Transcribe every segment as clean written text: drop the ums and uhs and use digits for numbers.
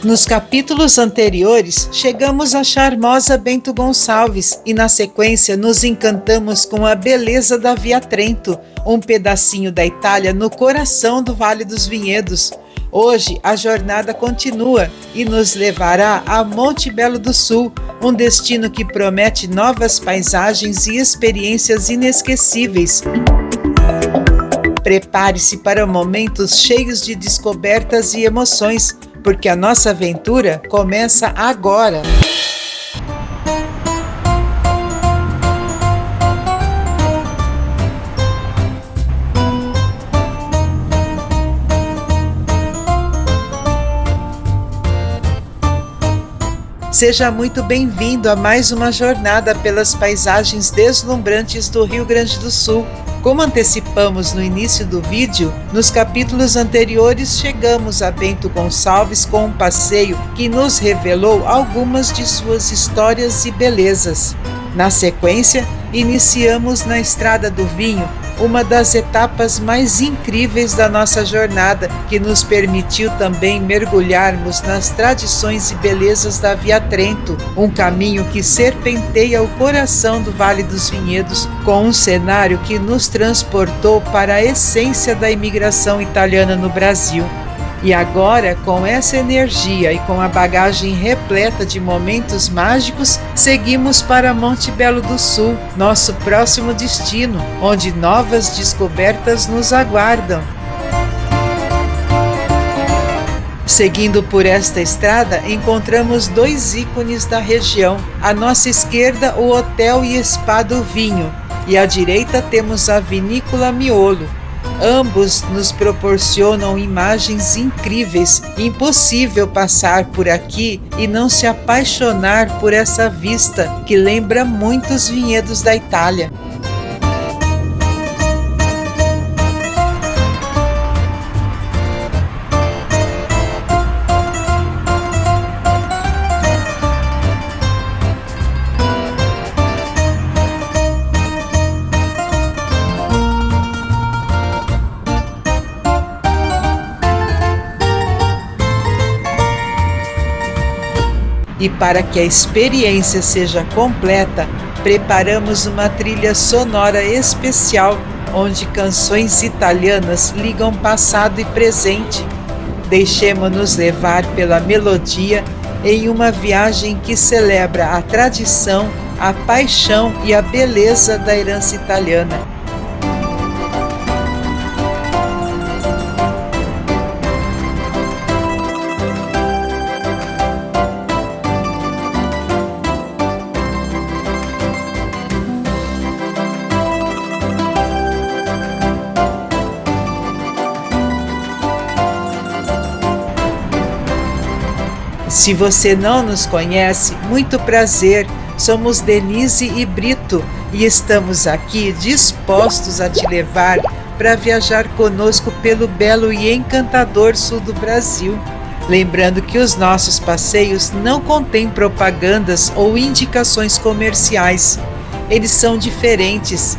Nos capítulos anteriores, chegamos à charmosa Bento Gonçalves e, na sequência, nos encantamos com a beleza da Via Trento, um pedacinho da Itália no coração do Vale dos Vinhedos. Hoje, a jornada continua e nos levará a Monte Belo do Sul, um destino que promete novas paisagens e experiências inesquecíveis. Prepare-se para momentos cheios de descobertas e emoções, porque a nossa aventura começa agora. Seja muito bem-vindo a mais uma jornada pelas paisagens deslumbrantes do Rio Grande do Sul. Como antecipamos no início do vídeo, nos capítulos anteriores chegamos a Bento Gonçalves com um passeio que nos revelou algumas de suas histórias e belezas. Na sequência, iniciamos na Estrada do Vinho, uma das etapas mais incríveis da nossa jornada, que nos permitiu também mergulharmos nas tradições e belezas da Via Trento, um caminho que serpenteia o coração do Vale dos Vinhedos, com um cenário que nos transportou para a essência da imigração italiana no Brasil. E agora, com essa energia e com a bagagem repleta de momentos mágicos, seguimos para Monte Belo do Sul, nosso próximo destino, onde novas descobertas nos aguardam. Seguindo por esta estrada, encontramos dois ícones da região. À nossa esquerda, o Hotel e Spa do Vinho, e à direita temos a Vinícola Miolo. Ambos nos proporcionam imagens incríveis. Impossível passar por aqui e não se apaixonar por essa vista que lembra muito os vinhedos da Itália. E para que a experiência seja completa, preparamos uma trilha sonora especial, onde canções italianas ligam passado e presente. Deixemo-nos levar pela melodia em uma viagem que celebra a tradição, a paixão e a beleza da herança italiana. Se você não nos conhece, muito prazer, somos Denise e Brito e estamos aqui dispostos a te levar para viajar conosco pelo belo e encantador sul do Brasil. Lembrando que os nossos passeios não contêm propagandas ou indicações comerciais, eles são diferentes.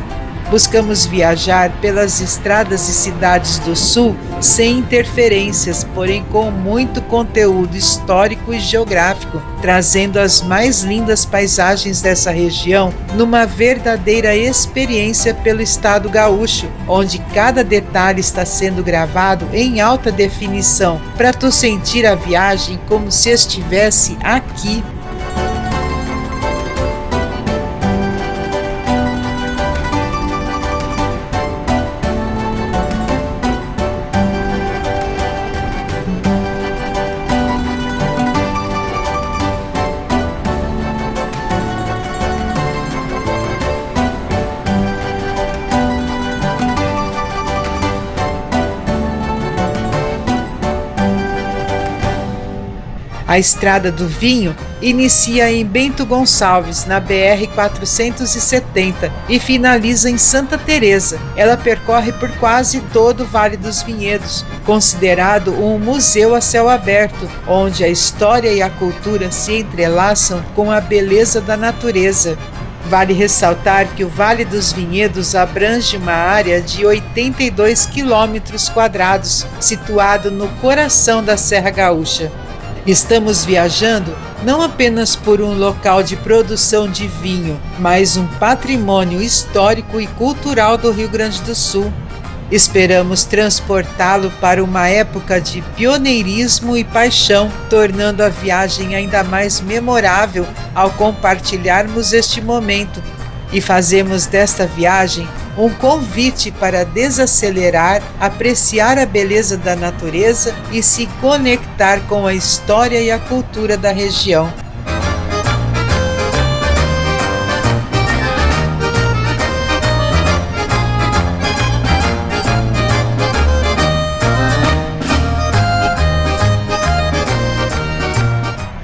Buscamos viajar pelas estradas e cidades do Sul sem interferências, porém com muito conteúdo histórico e geográfico, trazendo as mais lindas paisagens dessa região numa verdadeira experiência pelo estado gaúcho, onde cada detalhe está sendo gravado em alta definição, para tu sentir a viagem como se estivesse aqui. A Estrada do Vinho inicia em Bento Gonçalves, na BR-470, e finaliza em Santa Teresa. Ela percorre por quase todo o Vale dos Vinhedos, considerado um museu a céu aberto, onde a história e a cultura se entrelaçam com a beleza da natureza. Vale ressaltar que o Vale dos Vinhedos abrange uma área de 82 quilômetros quadrados, situado no coração da Serra Gaúcha. Estamos viajando não apenas por um local de produção de vinho, mas um patrimônio histórico e cultural do Rio Grande do Sul. Esperamos transportá-lo para uma época de pioneirismo e paixão, tornando a viagem ainda mais memorável ao compartilharmos este momento. E fazemos desta viagem um convite para desacelerar, apreciar a beleza da natureza e se conectar com a história e a cultura da região.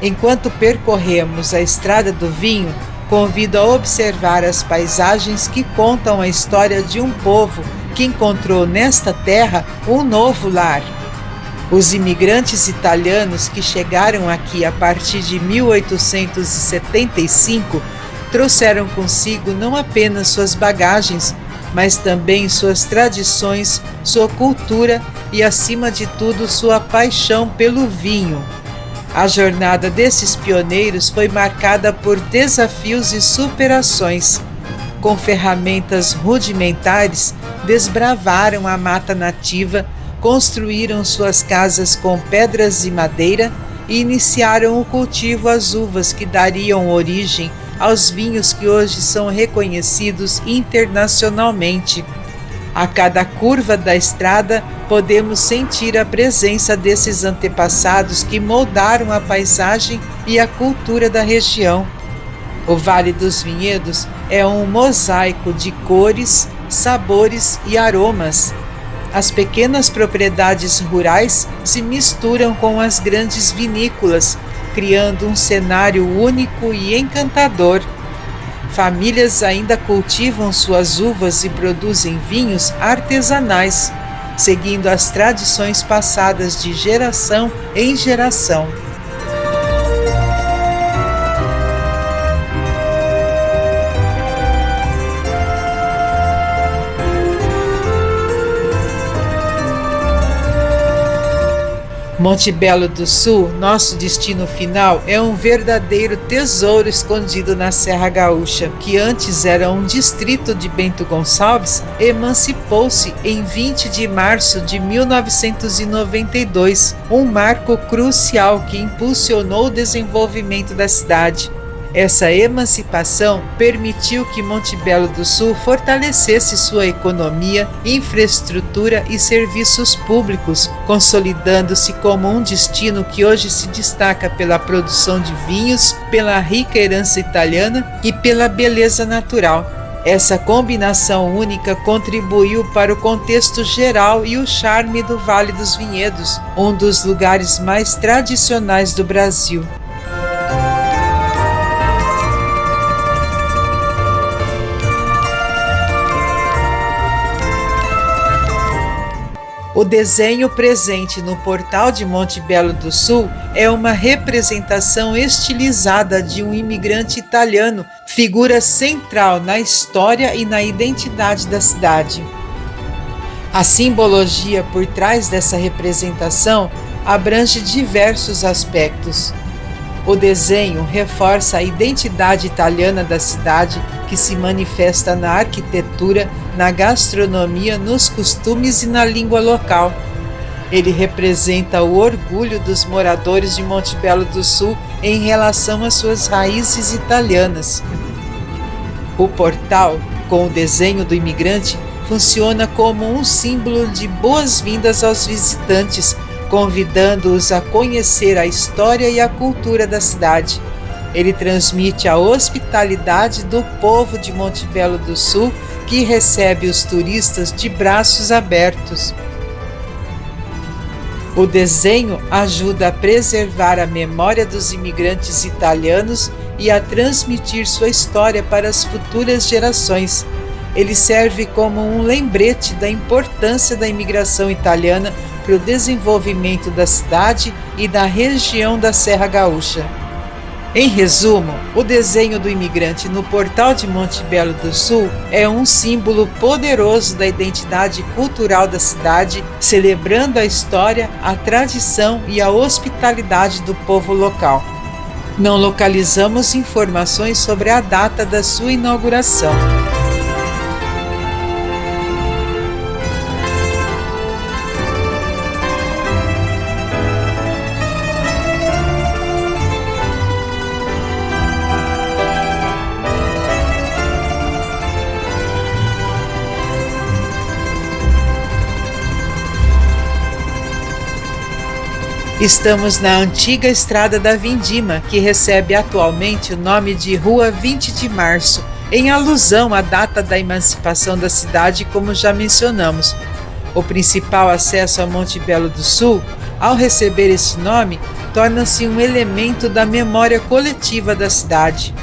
Enquanto percorremos a Estrada do Vinho, convido a observar as paisagens que contam a história de um povo que encontrou nesta terra um novo lar. Os imigrantes italianos que chegaram aqui a partir de 1875 trouxeram consigo não apenas suas bagagens, mas também suas tradições, sua cultura e, acima de tudo, sua paixão pelo vinho. A jornada desses pioneiros foi marcada por desafios e superações. Com ferramentas rudimentares, desbravaram a mata nativa, construíram suas casas com pedras e madeira e iniciaram o cultivo às uvas que dariam origem aos vinhos que hoje são reconhecidos internacionalmente. A cada curva da estrada, podemos sentir a presença desses antepassados que moldaram a paisagem e a cultura da região. O Vale dos Vinhedos é um mosaico de cores, sabores e aromas. As pequenas propriedades rurais se misturam com as grandes vinícolas, criando um cenário único e encantador. Famílias ainda cultivam suas uvas e produzem vinhos artesanais, seguindo as tradições passadas de geração em geração. Monte Belo do Sul, nosso destino final, é um verdadeiro tesouro escondido na Serra Gaúcha, que antes era um distrito de Bento Gonçalves, emancipou-se em 20 de março de 1992, um marco crucial que impulsionou o desenvolvimento da cidade. Essa emancipação permitiu que Monte Belo do Sul fortalecesse sua economia, infraestrutura e serviços públicos, consolidando-se como um destino que hoje se destaca pela produção de vinhos, pela rica herança italiana e pela beleza natural. Essa combinação única contribuiu para o contexto geral e o charme do Vale dos Vinhedos, um dos lugares mais tradicionais do Brasil. O desenho presente no portal de Monte Belo do Sul é uma representação estilizada de um imigrante italiano, figura central na história e na identidade da cidade. A simbologia por trás dessa representação abrange diversos aspectos. O desenho reforça a identidade italiana da cidade, que se manifesta na arquitetura, na gastronomia, nos costumes e na língua local. Ele representa o orgulho dos moradores de Monte Belo do Sul em relação às suas raízes italianas. O portal, com o desenho do imigrante, funciona como um símbolo de boas-vindas aos visitantes, convidando-os a conhecer a história e a cultura da cidade. Ele transmite a hospitalidade do povo de Monte Belo do Sul, que recebe os turistas de braços abertos. O desenho ajuda a preservar a memória dos imigrantes italianos e a transmitir sua história para as futuras gerações. Ele serve como um lembrete da importância da imigração italiana para o desenvolvimento da cidade e da região da Serra Gaúcha. Em resumo, o desenho do imigrante no portal de Monte Belo do Sul é um símbolo poderoso da identidade cultural da cidade, celebrando a história, a tradição e a hospitalidade do povo local. Não localizamos informações sobre a data da sua inauguração. Estamos na antiga Estrada da Vindima, que recebe atualmente o nome de Rua 20 de Março, em alusão à data da emancipação da cidade, como já mencionamos. O principal acesso a Monte Belo do Sul, ao receber esse nome, torna-se um elemento da memória coletiva da cidade.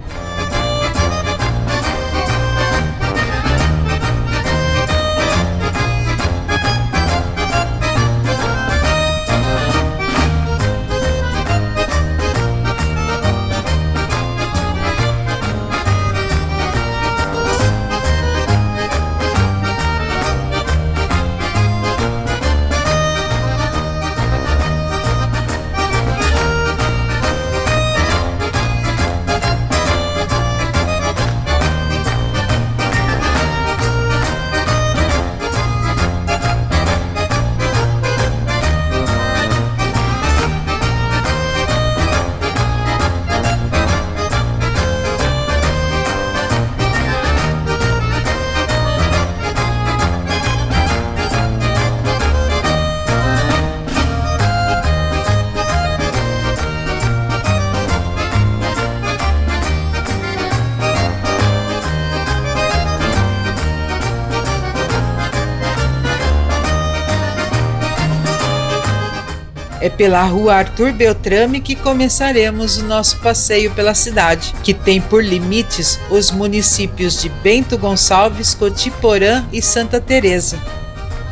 É pela Rua Arthur Beltrame que começaremos o nosso passeio pela cidade, que tem por limites os municípios de Bento Gonçalves, Cotiporã e Santa Teresa.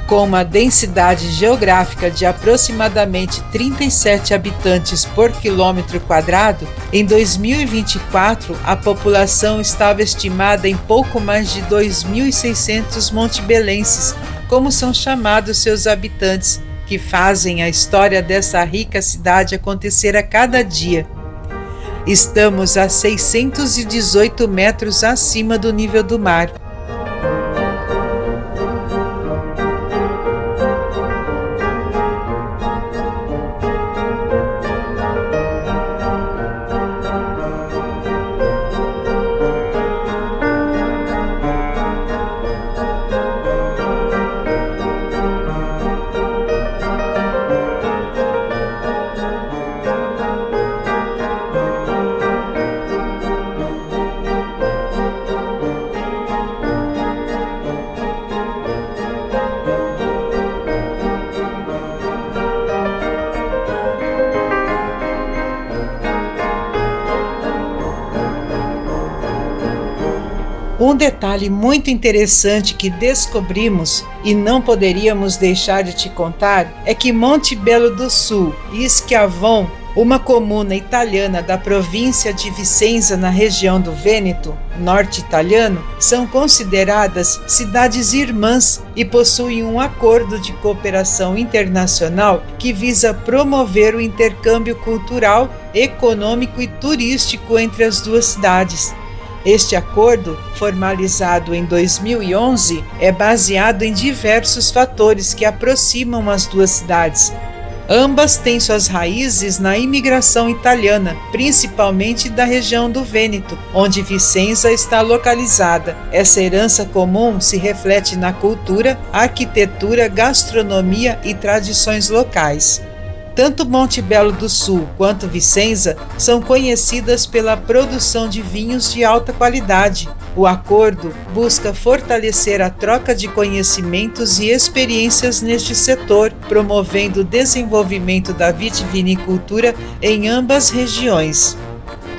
Com uma densidade geográfica de aproximadamente 37 habitantes por quilômetro quadrado, em 2024 a população estava estimada em pouco mais de 2.600 montebelenses, como são chamados seus habitantes, que fazem a história dessa rica cidade acontecer a cada dia. Estamos a 618 metros acima do nível do mar. Um detalhe muito interessante que descobrimos e não poderíamos deixar de te contar é que Monte Belo do Sul e Schiavon, uma comuna italiana da província de Vicenza na região do Vêneto, norte italiano, são consideradas cidades irmãs e possuem um acordo de cooperação internacional que visa promover o intercâmbio cultural, econômico e turístico entre as duas cidades. Este acordo, formalizado em 2011, é baseado em diversos fatores que aproximam as duas cidades. Ambas têm suas raízes na imigração italiana, principalmente da região do Vêneto, onde Vicenza está localizada. Essa herança comum se reflete na cultura, arquitetura, gastronomia e tradições locais. Tanto Monte Belo do Sul quanto Vicenza são conhecidas pela produção de vinhos de alta qualidade. O acordo busca fortalecer a troca de conhecimentos e experiências neste setor, promovendo o desenvolvimento da vitivinicultura em ambas regiões.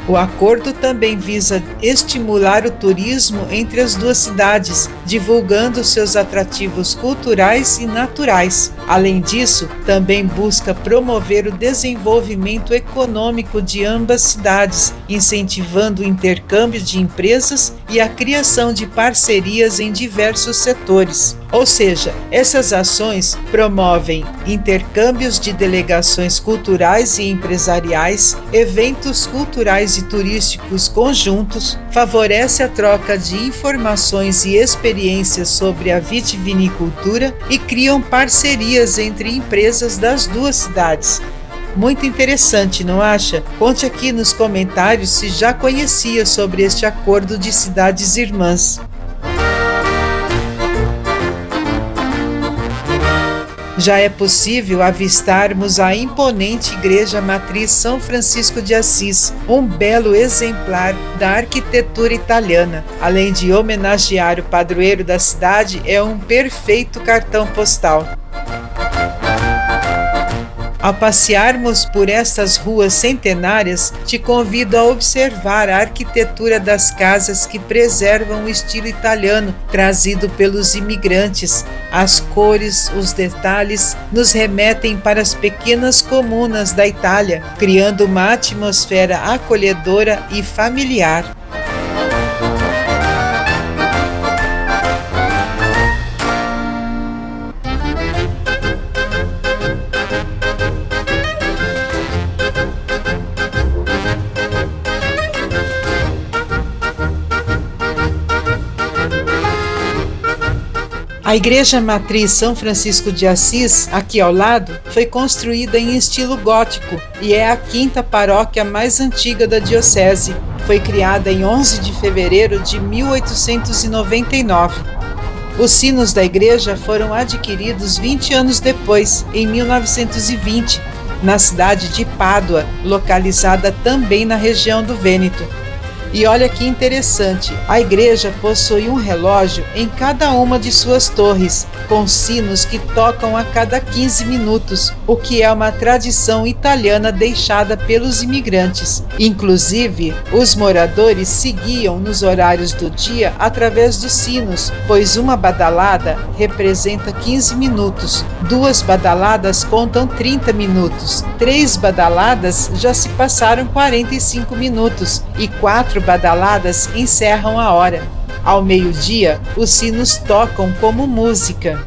O acordo também visa estimular o turismo entre as duas cidades, divulgando seus atrativos culturais e naturais. Além disso, também busca promover o desenvolvimento econômico de ambas cidades, incentivando o intercâmbio de empresas e a criação de parcerias em diversos setores. Ou seja, essas ações promovem intercâmbios de delegações culturais e empresariais, eventos culturais e turísticos conjuntos, favorece a troca de informações e experiências sobre a vitivinicultura e criam parcerias entre empresas das duas cidades. Muito interessante, não acha? Conte aqui nos comentários se já conhecia sobre este acordo de cidades irmãs. Já é possível avistarmos a imponente Igreja Matriz São Francisco de Assis, um belo exemplar da arquitetura italiana. Além de homenagear o padroeiro da cidade, é um perfeito cartão postal. Ao passearmos por estas ruas centenárias, te convido a observar a arquitetura das casas que preservam o estilo italiano trazido pelos imigrantes. As cores, os detalhes nos remetem para as pequenas comunas da Itália, criando uma atmosfera acolhedora e familiar. A Igreja Matriz São Francisco de Assis, aqui ao lado, foi construída em estilo gótico e é a quinta paróquia mais antiga da diocese. Foi criada em 11 de fevereiro de 1899. Os sinos da igreja foram adquiridos 20 anos depois, em 1920, na cidade de Pádua, localizada também na região do Vêneto. E olha que interessante, a igreja possui um relógio em cada uma de suas torres, com sinos que tocam a cada 15 minutos, o que é uma tradição italiana deixada pelos imigrantes. Inclusive, os moradores seguiam nos horários do dia através dos sinos, pois uma badalada representa 15 minutos, 2 badaladas contam 30 minutos, 3 badaladas já se passaram 45 minutos e 4 badaladas encerram a hora. Ao meio-dia, os sinos tocam como música.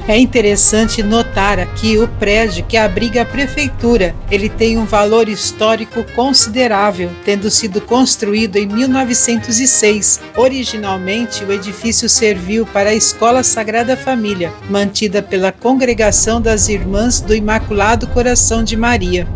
É interessante notar aqui o prédio que abriga a prefeitura. Ele tem um valor histórico considerável, tendo sido construído em 1906. Originalmente, o edifício serviu para a Escola Sagrada Família, mantida pela Congregação das Irmãs do Imaculado Coração de Maria.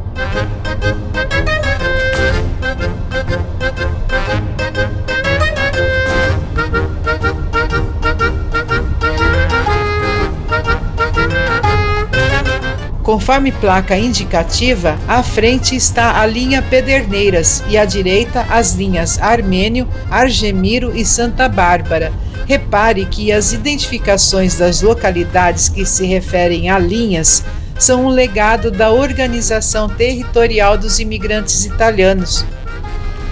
Conforme placa indicativa, à frente está a linha Pederneiras e à direita as linhas Armênio, Argemiro e Santa Bárbara. Repare que as identificações das localidades que se referem a linhas são um legado da organização territorial dos imigrantes italianos.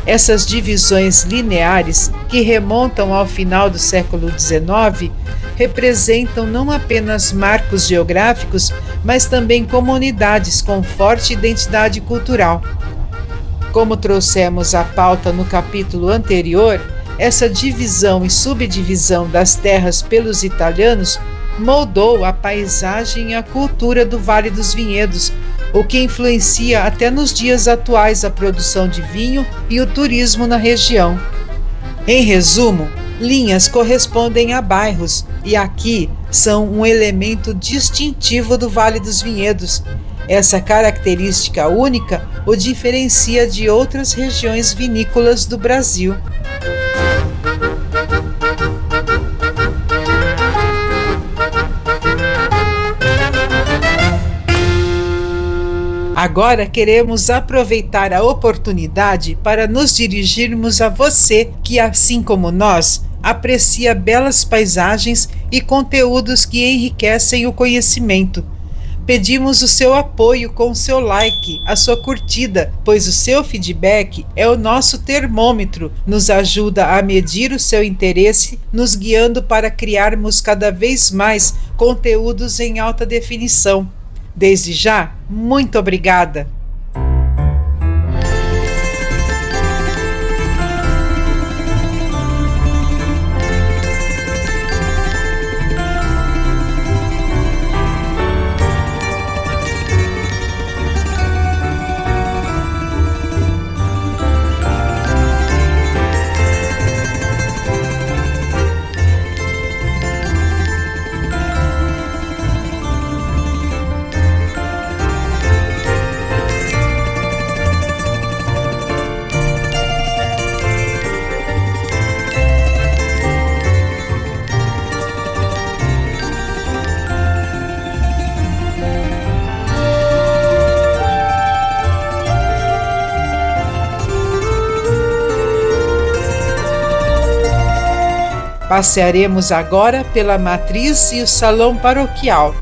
Essas divisões lineares, que remontam ao final do século XIX, representam não apenas marcos geográficos, mas também comunidades com forte identidade cultural. Como trouxemos a pauta no capítulo anterior, essa divisão e subdivisão das terras pelos italianos moldou a paisagem e a cultura do Vale dos Vinhedos, o que influencia até nos dias atuais a produção de vinho e o turismo na região. Em resumo, linhas correspondem a bairros e aqui são um elemento distintivo do Vale dos Vinhedos. Essa característica única o diferencia de outras regiões vinícolas do Brasil. Agora queremos aproveitar a oportunidade para nos dirigirmos a você que, assim como nós, aprecia belas paisagens e conteúdos que enriquecem o conhecimento. Pedimos o seu apoio com o seu like, a sua curtida, pois o seu feedback é o nosso termômetro, nos ajuda a medir o seu interesse, nos guiando para criarmos cada vez mais conteúdos em alta definição. Desde já, muito obrigada! Passearemos agora pela matriz e o salão paroquial.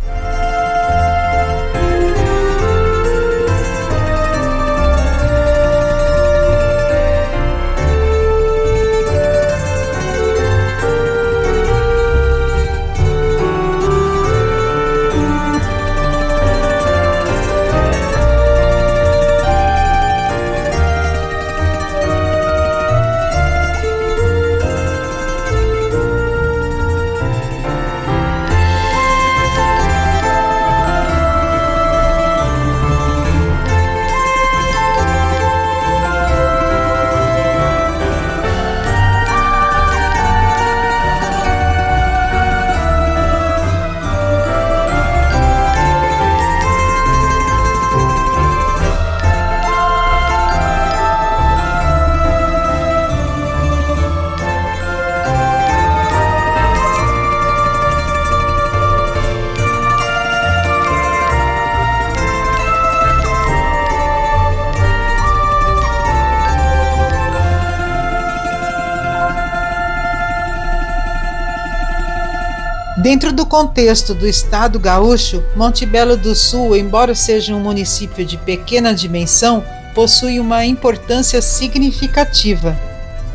Dentro do contexto do estado gaúcho, Monte Belo do Sul, embora seja um município de pequena dimensão, possui uma importância significativa.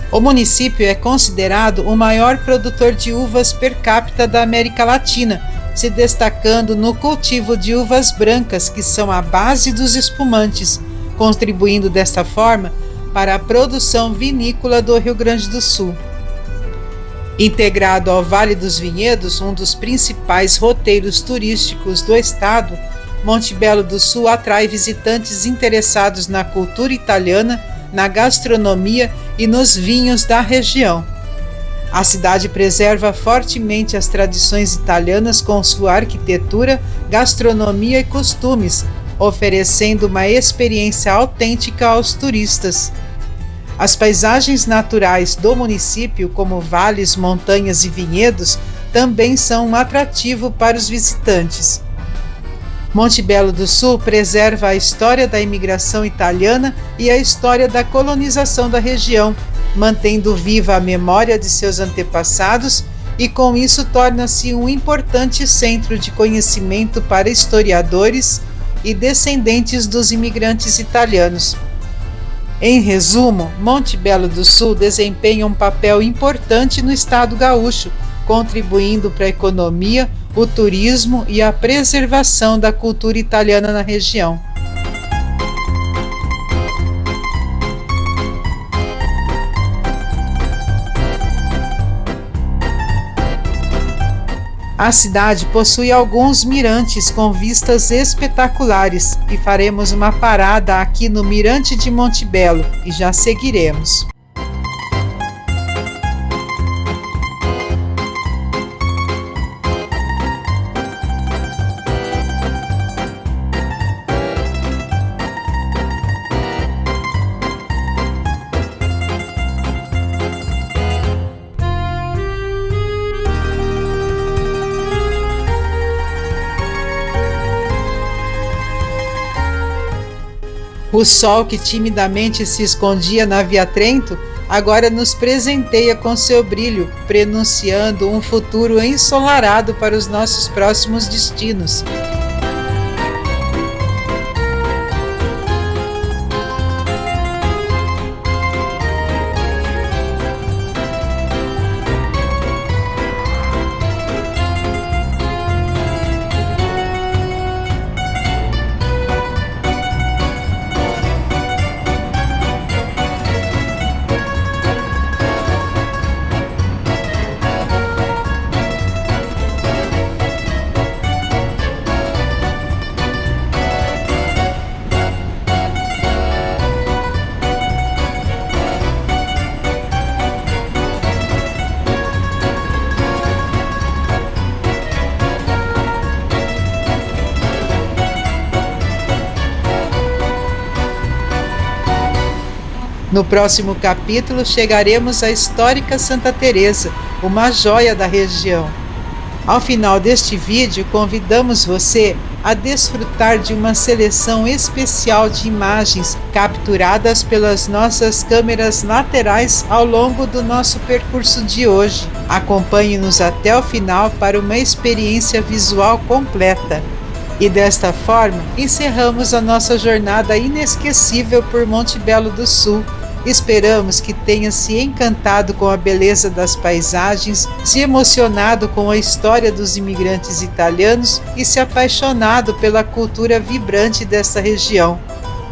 O município é considerado o maior produtor de uvas per capita da América Latina, se destacando no cultivo de uvas brancas, que são a base dos espumantes, contribuindo desta forma para a produção vinícola do Rio Grande do Sul. Integrado ao Vale dos Vinhedos, um dos principais roteiros turísticos do estado, Monte Belo do Sul atrai visitantes interessados na cultura italiana, na gastronomia e nos vinhos da região. A cidade preserva fortemente as tradições italianas com sua arquitetura, gastronomia e costumes, oferecendo uma experiência autêntica aos turistas. As paisagens naturais do município, como vales, montanhas e vinhedos, também são um atrativo para os visitantes. Monte Belo do Sul preserva a história da imigração italiana e a história da colonização da região, mantendo viva a memória de seus antepassados e, com isso, torna-se um importante centro de conhecimento para historiadores e descendentes dos imigrantes italianos. Em resumo, Monte Belo do Sul desempenha um papel importante no estado gaúcho, contribuindo para a economia, o turismo e a preservação da cultura italiana na região. A cidade possui alguns mirantes com vistas espetaculares e faremos uma parada aqui no Mirante de Monte Belo e já seguiremos. O sol que timidamente se escondia na Via Trento agora nos presenteia com seu brilho, prenunciando um futuro ensolarado para os nossos próximos destinos. No próximo capítulo chegaremos à histórica Santa Teresa, uma joia da região. Ao final deste vídeo, convidamos você a desfrutar de uma seleção especial de imagens capturadas pelas nossas câmeras laterais ao longo do nosso percurso de hoje. Acompanhe-nos até o final para uma experiência visual completa. E desta forma, encerramos a nossa jornada inesquecível por Monte Belo do Sul. Esperamos que tenha se encantado com a beleza das paisagens, se emocionado com a história dos imigrantes italianos e se apaixonado pela cultura vibrante desta região.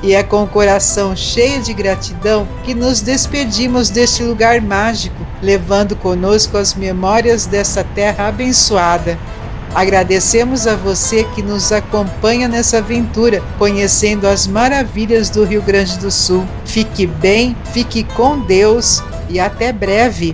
E é com o coração cheio de gratidão que nos despedimos deste lugar mágico, levando conosco as memórias dessa terra abençoada. Agradecemos a você que nos acompanha nessa aventura, conhecendo as maravilhas do Rio Grande do Sul. Fique bem, fique com Deus e até breve!